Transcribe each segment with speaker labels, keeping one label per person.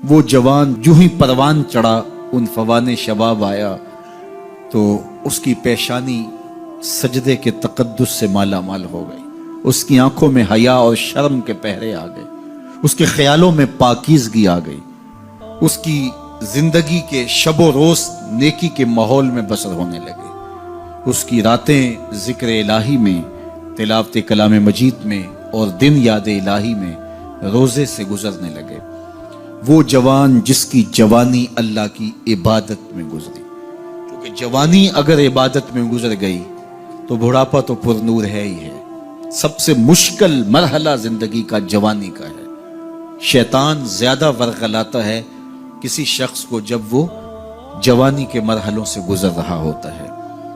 Speaker 1: وہ جوان جو ہی پروان چڑھا ان فوان شباب آیا تو اس کی پیشانی سجدے کے تقدس سے مالا مال ہو گئی، اس کی آنکھوں میں حیا اور شرم کے پہرے آ گئے، اس کے خیالوں میں پاکیزگی آ گئی، اس کی زندگی کے شب و روز نیکی کے ماحول میں بسر ہونے لگے، اس کی راتیں ذکر الہی میں، تلاوت کلام مجید میں اور دن یاد الہی میں روزے سے گزرنے لگے۔ وہ جوان جس کی جوانی اللہ کی عبادت میں گزری، کیونکہ جوانی اگر عبادت میں گزر گئی تو بڑھاپا تو پر نور ہے ہی ہے۔ سب سے مشکل مرحلہ زندگی کا جوانی کا ہے۔ شیطان زیادہ ورغلاتا ہے کسی شخص کو جب وہ جوانی کے مرحلوں سے گزر رہا ہوتا ہے۔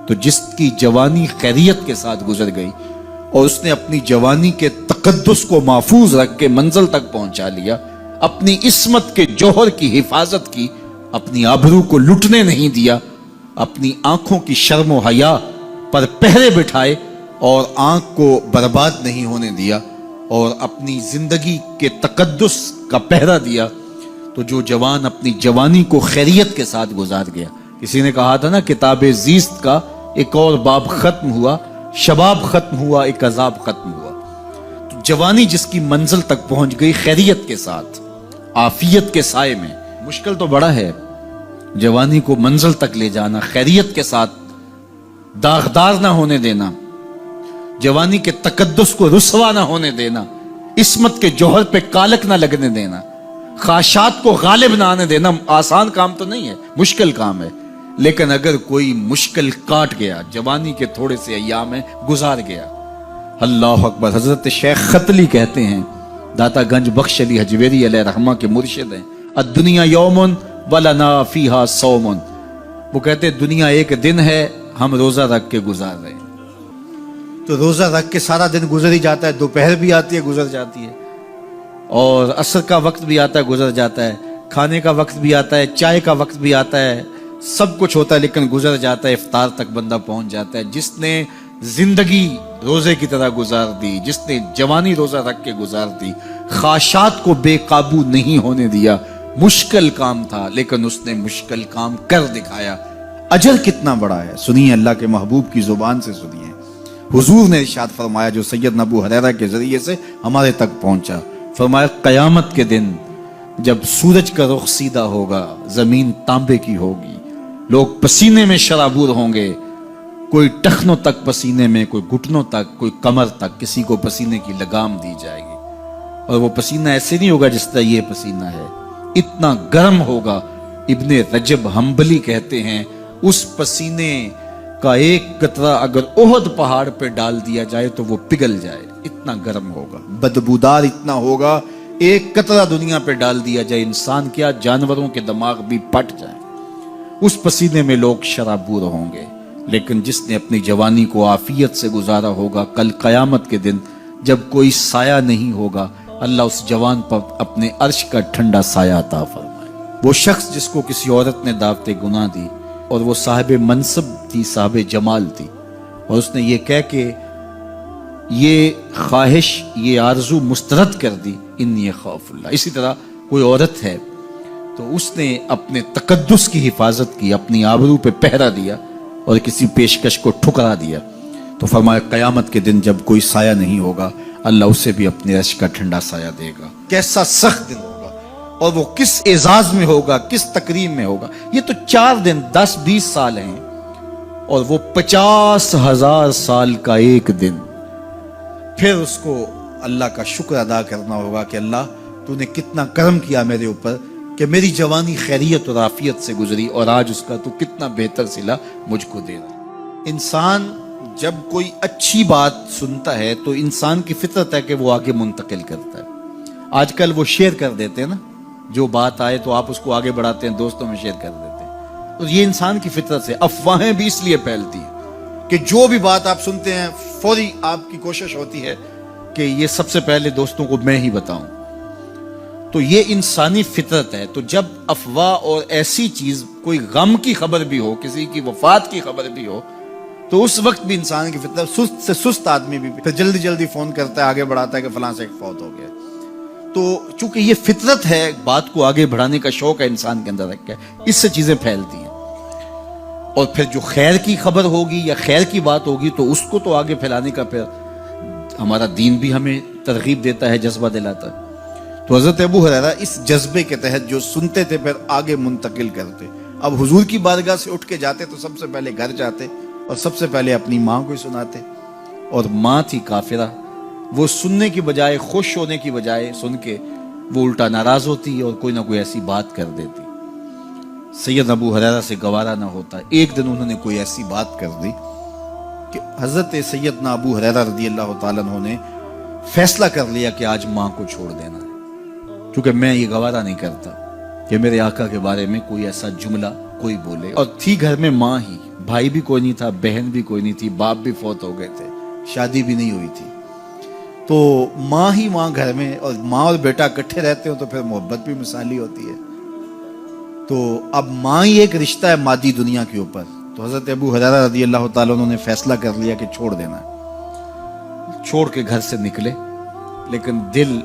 Speaker 1: تو جس کی جوانی خیریت کے ساتھ گزر گئی اور اس نے اپنی جوانی کے تقدس کو محفوظ رکھ کے منزل تک پہنچا لیا، اپنی عصمت کے جوہر کی حفاظت کی، اپنی آبرو کو لٹنے نہیں دیا، اپنی آنکھوں کی شرم و حیا پر پہرے بٹھائے اور آنکھ کو برباد نہیں ہونے دیا اور اپنی زندگی کے تقدس کا پہرا دیا، تو جو جوان اپنی جوانی کو خیریت کے ساتھ گزار گیا۔ کسی نے کہا تھا نا، کتاب زیست کا ایک اور باب ختم ہوا، شباب ختم ہوا، ایک عذاب ختم ہوا۔ تو جوانی جس کی منزل تک پہنچ گئی خیریت کے ساتھ، عافیت کے سائے میں۔ مشکل تو بڑا ہے جوانی کو منزل تک لے جانا، خیریت کے ساتھ، داغدار نہ ہونے دینا، جوانی کے تقدس کو رسوا نہ ہونے دینا، عصمت کے جوہر پہ کالک نہ لگنے دینا، خواہشات کو غالب نہ آنے دینا۔ آسان کام تو نہیں ہے، مشکل کام ہے، لیکن اگر کوئی مشکل کاٹ گیا، جوانی کے تھوڑے سے ایام میں گزار گیا، اللہ اکبر۔ حضرت شیخ ختلی کہتے ہیں، داتا گنج بخش علی حجویری علیہ رحمہ کے مرشد ہیں، الدنیا یومن ولنا فیہا صومن۔ وہ کہتے ہیں دنیا ایک دن ہے، ہم روزہ رکھ کے گزار رہے ہیں۔ تو روزہ رکھ کے سارا دن گزر ہی جاتا ہے، دوپہر بھی آتی ہے گزر جاتی ہے، اور عصر کا وقت بھی آتا ہے گزر جاتا ہے، کھانے کا وقت بھی آتا ہے، چائے کا وقت بھی آتا ہے، سب کچھ ہوتا ہے لیکن گزر جاتا ہے، افطار تک بندہ پہنچ جاتا ہے۔ جس نے زندگی روزے کی طرح گزار دی، جس نے جوانی روزہ رکھ کے گزار دی، خواہشات کو بے قابو نہیں ہونے دیا، مشکل کام تھا لیکن اس نے مشکل کام کر دکھایا۔ اجر کتنا بڑا ہے، سنیے اللہ کے محبوب کی زبان سے سنیے۔ حضور نے ارشاد فرمایا جو سید ابو ہریرہ کے ذریعے سے ہمارے تک پہنچا، فرمایا قیامت کے دن جب سورج کا رخ سیدھا ہوگا، زمین تانبے کی ہوگی، لوگ پسینے میں شرابور ہوں گے، کوئی ٹخنوں تک پسینے میں، کوئی گھٹنوں تک، کوئی کمر تک، کسی کو پسینے کی لگام دی جائے گی، اور وہ پسینہ ایسے نہیں ہوگا جس طرح یہ پسینہ ہے، اتنا گرم ہوگا۔ ابن رجب حنبلی کہتے ہیں اس پسینے کا ایک قطرہ اگر احد پہاڑ پہ ڈال دیا جائے تو وہ پگھل جائے، اتنا گرم ہوگا، بدبودار اتنا ہوگا، ایک قطرہ دنیا پہ ڈال دیا جائے، انسان کیا جانوروں کے دماغ بھی پھٹ جائیں، اس پسینے میں لوگ شرابور ہوں گے۔ لیکن جس نے اپنی جوانی کو عافیت سے گزارا ہوگا، کل قیامت کے دن جب کوئی سایہ نہیں ہوگا، اللہ اس جوان پر اپنے عرش کا ٹھنڈا سایہ عطا فرمائے۔ وہ شخص جس کو کسی عورت نے دعوت گناہ دی اور وہ صاحب منصب تھی، صاحب جمال تھی، اور اس نے یہ کہہ کے یہ خواہش، یہ آرزو مسترد کر دی، انی خاف اللہ۔ اسی طرح کوئی عورت ہے تو اس نے اپنے تقدس کی حفاظت کی، اپنی آبرو پہ پہرا دیا اور کسی پیشکش کو ٹھکرا دیا، تو فرمایا قیامت کے دن جب کوئی سایہ نہیں ہوگا، اللہ اسے بھی اپنے عرش کا ٹھنڈا سایہ دے گا۔ کیسا سخت دن ہوگا، اور وہ کس اعزاز میں ہوگا، کس تکریم میں ہوگا۔ یہ تو 4 دن 10-20 سال ہیں، اور وہ 50,000 سال کا ایک دن۔ پھر اس کو اللہ کا شکر ادا کرنا ہوگا کہ اللہ تو نے کتنا کرم کیا میرے اوپر کہ میری جوانی خیریت اور عافیت سے گزری، اور آج اس کا تو کتنا بہتر صلہ مجھ کو دے رہا۔ انسان جب کوئی اچھی بات سنتا ہے تو انسان کی فطرت ہے کہ وہ آگے منتقل کرتا ہے۔ آج کل وہ شیئر کر دیتے ہیں نا، جو بات آئے تو آپ اس کو آگے بڑھاتے ہیں، دوستوں میں شیئر کر دیتے ہیں۔ تو یہ انسان کی فطرت ہے۔ افواہیں بھی اس لیے پھیلتی ہیں کہ جو بھی بات آپ سنتے ہیں فوری آپ کی کوشش ہوتی ہے کہ یہ سب سے پہلے دوستوں کو میں ہی بتاؤں۔ تو یہ انسانی فطرت ہے۔ تو جب افواہ اور ایسی چیز، کوئی غم کی خبر بھی ہو، کسی کی وفات کی خبر بھی ہو، تو اس وقت بھی انسان کی فطرت، سست سے سست آدمی بھی پھر جلدی جلدی فون کرتا ہے، آگے بڑھاتا ہے کہ فلاں سے ایک فوت ہو گیا۔ تو چونکہ یہ فطرت ہے، بات کو آگے بڑھانے کا شوق ہے انسان کے اندر رکھ کے، اس سے چیزیں پھیلتی ہیں، اور پھر جو خیر کی خبر ہوگی یا خیر کی بات ہوگی تو اس کو تو آگے پھیلانے کا پھر ہمارا دین بھی ہمیں ترغیب دیتا ہے، جذبہ دلاتا ہے۔ تو حضرت ابو ہریرہ اس جذبے کے تحت جو سنتے تھے پھر آگے منتقل کرتے۔ اب حضور کی بارگاہ سے اٹھ کے جاتے تو سب سے پہلے گھر جاتے اور سب سے پہلے اپنی ماں کو ہی سناتے، اور ماں تھی کافرہ، وہ سننے کی بجائے، خوش ہونے کی بجائے سن کے وہ الٹا ناراض ہوتی اور کوئی نہ کوئی ایسی بات کر دیتی۔ سید ابو ہریرہ سے گوارا نہ ہوتا، ایک دن انہوں نے کوئی ایسی بات کر دی کہ حضرت سیدنا ابو ہریرہ رضی اللہ تعالیٰ عنہ نے فیصلہ کر لیا کہ آج ماں کو چھوڑ دینا ہے، کیونکہ میں یہ گوارا نہیں کرتا کہ میرے آقا کے بارے میں کوئی ایسا جملہ کوئی بولے۔ اور تھی گھر میں ماں ہی، بھائی بھی کوئی نہیں تھا، بہن بھی کوئی نہیں تھی، باپ بھی فوت ہو گئے تھے، شادی بھی نہیں ہوئی تھی، تو ماں ہی ماں گھر میں، اور ماں اور بیٹا اکٹھے رہتے ہو تو پھر محبت بھی مثالی ہوتی ہے۔ تو اب ماں ہی ایک رشتہ ہے مادی دنیا کے اوپر، تو حضرت ابو ہریرہ رضی اللہ تعالیٰ عنہ نے فیصلہ کر لیا کہ چھوڑ دینا ہے۔ چھوڑ کے گھر سے نکلے، لیکن دل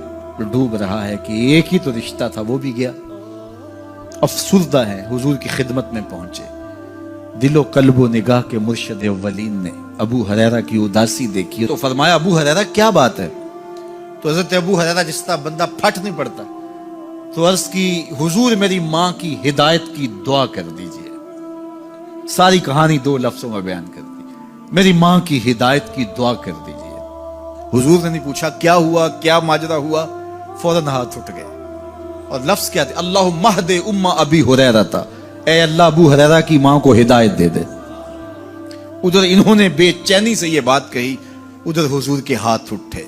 Speaker 1: ڈوب رہا ہے کہ ایک ہی تو رشتہ تھا، وہ بھی گیا۔ افسردہ ہے، حضور کی خدمت میں پہنچے، دل و قلب و نگاہ کے مرشد اولین نے ابو ہریرہ کی اداسی دیکھی تو فرمایا ابو ہریرہ کیا بات ہے؟ تو حضرت ابو ہریرہ جس طرح بندہ پھٹ نہیں پڑتا، تو عرض کی حضور میری ماں کی ہدایت کی دعا کر دیجئے۔ ساری کہانی 2 لفظوں میں بیان کر دی، میری ماں کی ہدایت کی دعا کر دیجئے۔ حضور نے نہیں پوچھا کیا ہوا، کیا ماجرا ہوا، فوراً ہاتھ اٹھ گئے، اور لفظ کیا تھے؟ اللہم اہد ام ابی ہریرہ تھا، اے اللہ ابو ہریرہ کی ماں کو ہدایت دے دے۔ ادھر انہوں نے بے چینی سے یہ بات کہی، ادھر حضور کے ہاتھ اٹھے،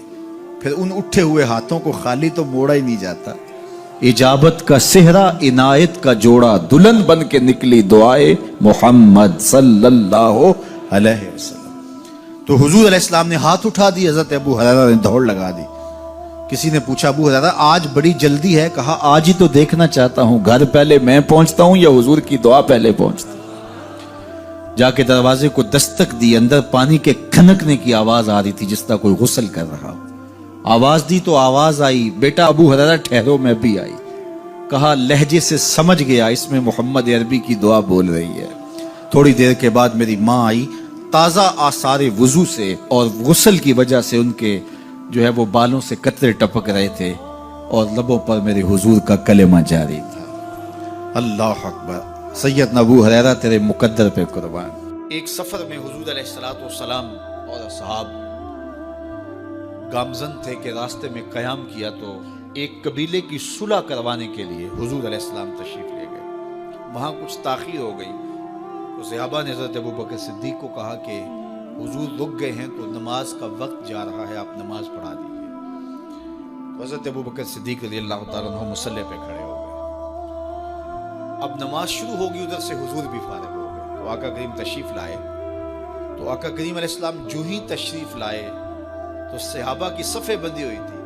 Speaker 1: پھر ان اٹھے ہوئے ہاتھوں کو خالی تو موڑا ہی نہیں جاتا۔ اجابت کا صحرا، عنایت کا جوڑا، دلہن بن کے نکلی دعائے محمد صلی اللہ علیہ وسلم۔ تو حضور علیہ السلام نے ہاتھ اٹھا دی، حضرت ابو ہریرہ نے دوڑ لگا دی۔ کسی نے پوچھا ابو ہریرہ آج بڑی جلدی ہے؟ کہا آج ہی تو دیکھنا چاہتا ہوں، گھر پہلے میں پہنچتا ہوں یا حضور کی دعا پہلے پہنچتی؟ جا کے دروازے کو دستک دی، اندر پانی کے کھنکنے کی آواز آ رہی تھی جس طرح کوئی غسل کر رہا ہو۔ آواز دی تو آواز آئی، بیٹا ابو ہریرہ ٹھہرو، میں بھی آئی۔ کہا لہجے سے سمجھ گیا اس میں محمد عربی کی دعا بول رہی ہے۔ تھوڑی دیر کے بعد میری ماں آئی، تازہ آثار وضو سے اور غسل کی وجہ سے ان کے جو ہے وہ بالوں سے قطرے ٹپک رہے تھے، اور لبوں پر میرے حضور کا کلمہ جاری تھا۔ اللہ اکبر، سیدنا ابو ہریرہ تیرے مقدر پہ قربان۔ ایک سفر میں حضور علیہ السلام اور اصحاب گامزن تھے کہ راستے میں قیام کیا، تو ایک قبیلے کی صلح کروانے کے لیے حضور علیہ السلام تشریف لے گئے۔ وہاں کچھ تاخیر ہو گئی تو صحابہ نے حضرت ابوبکر صدیق کو کہا کہ حضور رک گئے ہیں تو نماز کا وقت جا رہا ہے، آپ نماز پڑھا دیجیے۔ تو حضرت ابوبکر صدیق رضی اللہ تعالیٰ عنہ مصلی پہ کھڑے ہو گئے۔ اب نماز شروع ہوگی، ادھر سے حضور بھی فارغ ہو گئے، تو آقا کریم تشریف لائے۔ تو آقا کریم علیہ السلام جو ہی تشریف لائے تو صحابہ کی صفیں بندی ہوئی تھی،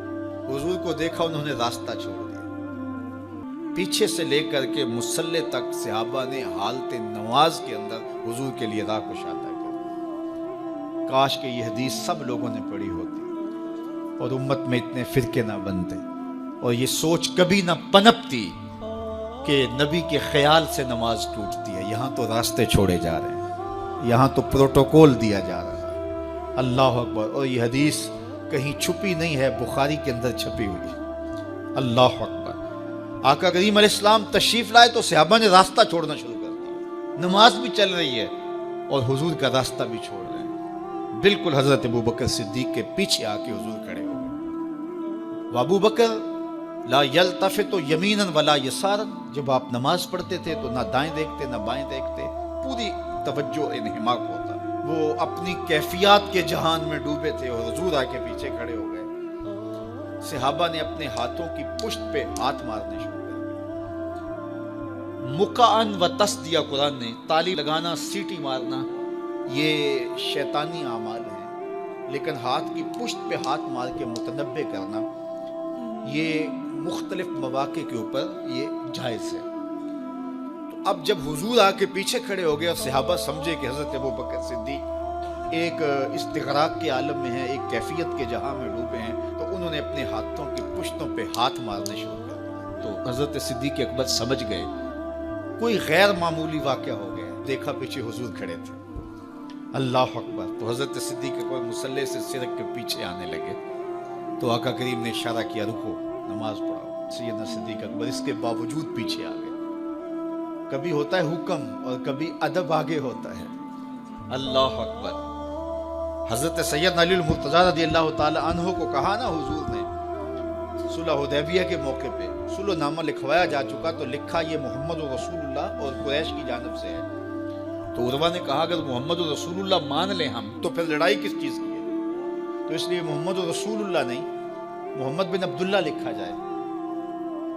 Speaker 1: حضور کو دیکھا انہوں نے راستہ چھوڑ دیا، پیچھے سے لے کر کے مصلی تک صحابہ نے حالت نماز کے اندر حضور کے لیے راہ کشادہ کر۔ کاش کہ یہ حدیث سب لوگوں نے پڑھی ہوتی اور امت میں اتنے فرقے نہ بنتے، اور یہ سوچ کبھی نہ پنپتی کہ نبی کے خیال سے نماز ٹوٹتی ہے۔ یہاں تو راستے چھوڑے جا رہے ہیں، یہاں تو پروٹوکول دیا جا رہا ہے۔ اللہ اکبر، اور یہ حدیث کہیں چھپی نہیں ہے، بخاری کے اندر چھپی ہوئی۔ اللہ اکبر، آقا کریم علیہ السلام تشریف لائے تو صحابہ نے راستہ چھوڑنا شروع کر دیا، نماز بھی چل رہی ہے اور حضور کا راستہ بھی چھوڑ رہے ہیں۔ بالکل حضرت ابوبکر صدیق کے پیچھے آ کے حضور کھڑے ہو گئے۔ وابو بکر لا یلتفت یمینا ولا یسارا، جب آپ نماز پڑھتے تھے تو نہ دائیں دیکھتے نہ بائیں دیکھتے، پوری توجہ انہماک ہوتا۔ وہ اپنی کیفیات کے جہان میں ڈوبے تھے اور حضور آ کے پیچھے کھڑے ہو گئے۔ صحابہ نے اپنے ہاتھوں کی پشت پہ ہاتھ مارنے شروع کر دیے۔ مکعن و تصدیہ، قرآن نے تالی لگانا، سیٹی مارنا، یہ شیطانی اعمال ہیں، لیکن ہاتھ کی پشت پہ ہاتھ مار کے متنبع کرنا یہ مختلف مواقع کے اوپر یہ جائز ہے۔ تو اب جب حضور آ کے پیچھے کھڑے ہو گئے اور صحابہ سمجھے کہ حضرت ابوبکر صدیق ایک استغراق کے عالم میں ہیں، ایک کیفیت کے جہاں میں ڈوبے ہیں، تو انہوں نے اپنے ہاتھوں کی پشتوں پہ ہاتھ مارنے شروع کر دیے۔ تو حضرت صدیق اکبر سمجھ گئے کوئی غیر معمولی واقعہ ہو گیا، دیکھا پیچھے حضور کھڑے تھے، اللہ اکبر۔ تو حضرت صدیق اکبر مصلی سے سرک کے پیچھے آنے لگے، تو آقا کریم نے اشارہ کیا رکو نماز پڑھاؤ۔ سیدنا صدیق اکبر اس کے باوجود پیچھے آ گئے۔ کبھی ہوتا ہے حکم اور کبھی ادب آگے ہوتا ہے، اللہ اکبر۔ حضرت سیدنا علی المرتضیٰ رضی اللہ تعالی عنہ کو کہا نا حضور نے صلح حدیبیہ کے موقع پہ، صلح نامہ لکھوایا جا چکا تو لکھا یہ محمد رسول اللہ اور قریش کی جانب سے ہے۔ تو عروہ نے کہا اگر محمد رسول اللہ مان لیں ہم تو پھر لڑائی کس چیز کی ہے؟ تو اس لیے محمد رسول اللہ نہیں، محمد بن عبداللہ لکھا جائے۔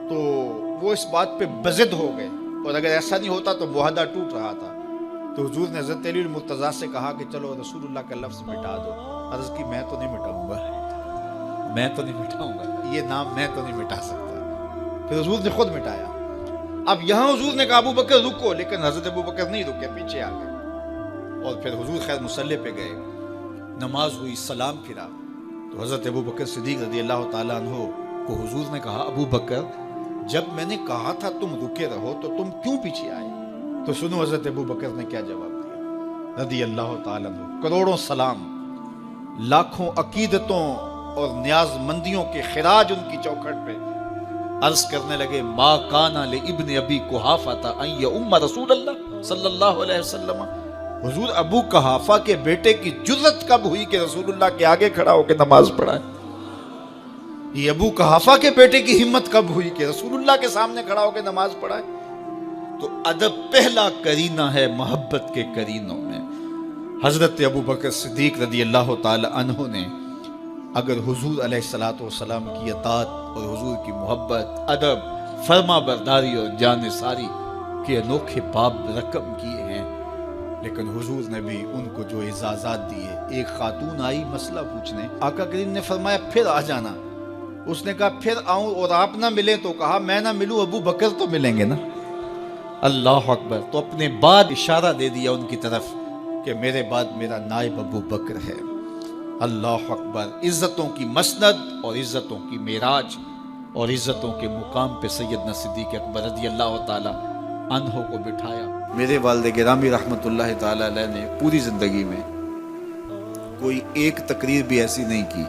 Speaker 1: تو وہ اس بات پہ بضد ہو گئے، اور اگر ایسا نہیں ہوتا تو معاہدہ ٹوٹ رہا تھا۔ تو حضور نے حضرت علی المرتضیٰ سے کہا کہ چلو رسول اللہ کا لفظ مٹا دو۔ عرض کی میں تو نہیں مٹاؤں گا، میں تو نہیں مٹاؤں گا، یہ نام میں تو نہیں مٹا سکتا۔ پھر حضور نے خود مٹایا۔ اب یہاں حضور نے کہا ابو بکر رکو، لیکن حضرت ابو بکر نہیں رکے، پیچھے آ گئے، اور پھر حضور خیر مصلی پہ گئے، نماز ہوئی، سلام پھرا۔ تو حضرت ابو بکر صدیق رضی اللہ تعالیٰ عنہ کو حضور نے کہا ابو بکر جب میں نے کہا تھا تم رکے رہو تو تم کیوں پیچھے آئے؟ تو سنو حضرت ابو بکر نے کیا جواب دیا رضی اللہ تعالیٰ عنہ۔ کروڑوں سلام، لاکھوں عقیدتوں اور نیاز مندیوں کے خراج ان کی چوکھٹ پہ عرض کرنے لگے ما کانا لابن ابی قحافہ ان یؤم رسول اللہ صلی اللہ علیہ وسلم۔ حضور ابو قحافہ کے بیٹے کی جرت کب ہوئی کہ رسول اللہ کے آگے کھڑا ہو کے نماز پڑھائے؟ یہ ابو قحافہ کے بیٹے کی ہمت کب ہوئی کہ رسول اللہ کے سامنے کھڑا ہو کے نماز پڑھائے؟ تو ادب پہلا کرینہ ہے محبت کے کرینوں میں۔ حضرت ابو بکر صدیق رضی اللہ تعالی عنہ نے اگر حضور علیہ الصلوۃ والسلام کی اطاعت اور حضور کی محبت، ادب، فرما برداری اور جانثاری کے انوکھے باب رقم کیے ہیں، لیکن حضور نے بھی ان کو جو اعزازات دیے۔ ایک خاتون آئی مسئلہ پوچھنے، آقا کریم نے فرمایا پھر آ جانا۔ اس نے کہا پھر آؤں اور آپ نہ ملیں؟ تو کہا میں نہ ملوں ابو بکر تو ملیں گے نا، اللہ اکبر۔ تو اپنے بعد اشارہ دے دیا ان کی طرف کہ میرے بعد میرا نائب ابو بکر ہے، اللہ اکبر۔ عزتوں کی مسند اور عزتوں کی معراج اور عزتوں کے مقام پہ سیدنا صدیق اکبر رضی اللہ تعالی عنہ کو بٹھایا۔ میرے والد گرامی رحمت اللہ تعالی علیہ نے پوری زندگی میں کوئی ایک تقریر بھی ایسی نہیں کی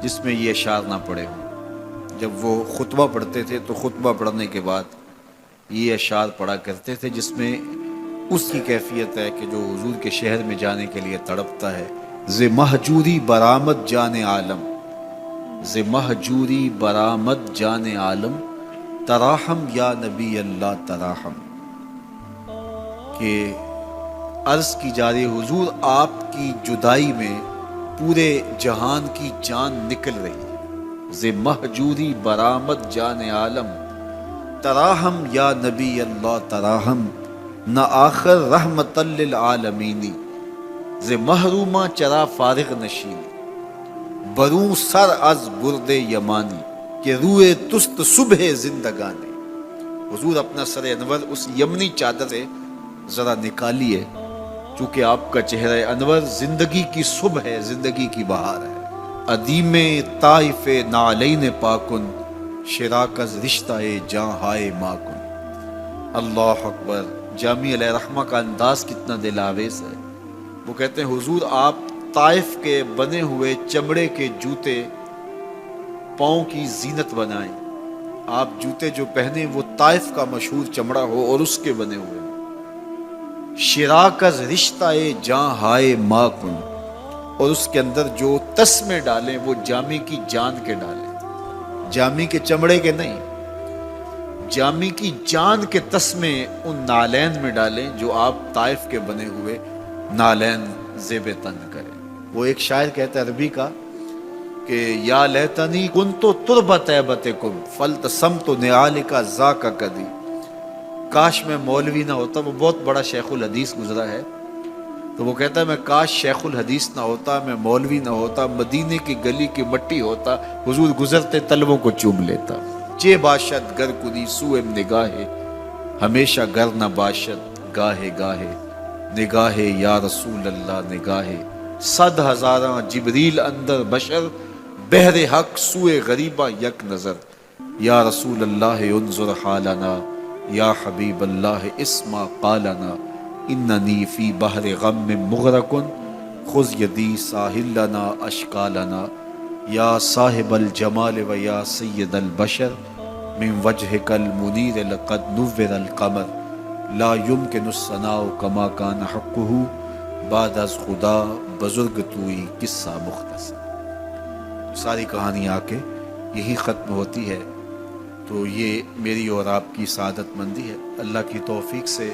Speaker 1: جس میں یہ اشعار نہ پڑے ہوں۔ جب وہ خطبہ پڑھتے تھے تو خطبہ پڑھنے کے بعد یہ اشعار پڑھا کرتے تھے، جس میں اس کی کیفیت ہے کہ جو حضور کے شہر میں جانے کے لیے تڑپتا ہے۔ ز مہجوری برآمد جان عالم، ز مہجوری برآمد جان عالم، تراحم یا نبی اللہ تراحم، کہ عرض کی جا رہی حضور آپ کی جدائی میں پورے جہان کی جان نکل رہی ہے۔ ز مہجوری برآمد جان عالم، تراحم یا نبی اللہ تراحم، نہ آخر رحمت للعالمینی، ز محرومہ چرا فارغ نشینی، بروں سر از برد یمانی، کہ روئے تست صبح زندگانی۔ حضور اپنا سر انور اس یمنی چادر سے ذرا نکالیے، چونکہ آپ کا چہرہ انور زندگی کی صبح ہے، زندگی کی بہار ہے۔ ادیم طائف نعلین پاکن، شراک از رشتہ جاں ہائے ماکن، اللہ اکبر۔ جامی علیہ رحمہ کا انداز کتنا دل آویز ہے۔ وہ کہتے ہیں حضور آپ طائف کے بنے ہوئے چمڑے کے جوتے پاؤں کی زینت بنائیں، آپ جوتے جو پہنے وہ طائف کا مشہور چمڑا ہو اور اس کے بنے ہوئے۔ شراک از رشتہ جاں ہائے ماکن، اور اس کے اندر جو تسمے ڈالیں وہ جامی کی جان کے ڈالیں، جامی کے چمڑے کے نہیں، جامی کی جان کے تسمے ان نالین میں ڈالیں جو آپ طائف کے بنے ہوئے نالین زیب تن کریں۔ وہ ایک شاعر کہتا ہے عربی کا کہ یا لیتنی کنتو تربت ایبتکم فلتسمت نعالک ذاک کدی، کاش میں مولوی نہ ہوتا۔ وہ بہت بڑا شیخ الحدیث گزرا ہے، تو وہ کہتا ہے میں کاش شیخ الحدیث نہ ہوتا، میں مولوی نہ ہوتا، مدینے کی گلی کی مٹی ہوتا، حضور گزرتے تلووں کو چوم لیتا۔ چے باشد گر کنی سوئم نگاہے، ہمیشہ گر نہ باشد گاہے گاہے، نگاہ یا رسول اللہ نگاہ، 100,000 جبریل اندر بشر، بحر حق سوئے غریبہ یک نظر، یا رسول اللہ انظر حالنا، یا حبیب اللہ اسما قالنا، اننی فی بحر غم مغرق خذ یدی ساحل لنا اشکالنا، یا صاحب الجمال و یا سید البشر من وجهک المنیر لقد نور القمر، لا یمکن الثناء کما کان حقہ بعد از خدا بزرگ توئی قصہ مختصر۔ ساری کہانی آ کے یہی ختم ہوتی ہے۔ تو یہ میری اور آپ کی سعادت مندی ہے۔ اللہ کی توفیق سے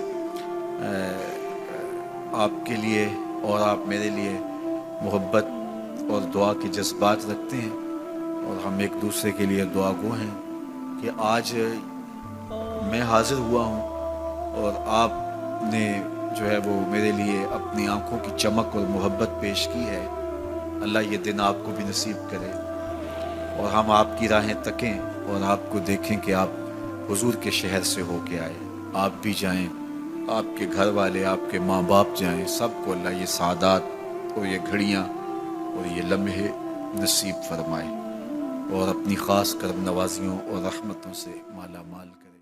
Speaker 1: آپ کے لیے اور آپ میرے لیے محبت اور دعا کے جذبات رکھتے ہیں، اور ہم ایک دوسرے کے لیے دعا گو ہیں کہ آج میں حاضر ہوا ہوں اور آپ نے جو ہے وہ میرے لیے اپنی آنکھوں کی چمک اور محبت پیش کی ہے۔ اللہ یہ دن آپ کو بھی نصیب کرے، اور ہم آپ کی راہیں تکیں اور آپ کو دیکھیں کہ آپ حضور کے شہر سے ہو کے آئے، آپ بھی جائیں، آپ کے گھر والے، آپ کے ماں باپ جائیں، سب کو اللہ یہ سعادات اور یہ گھڑیاں اور یہ لمحے نصیب فرمائے، اور اپنی خاص کرم نوازیوں اور رحمتوں سے مالا مال کرے۔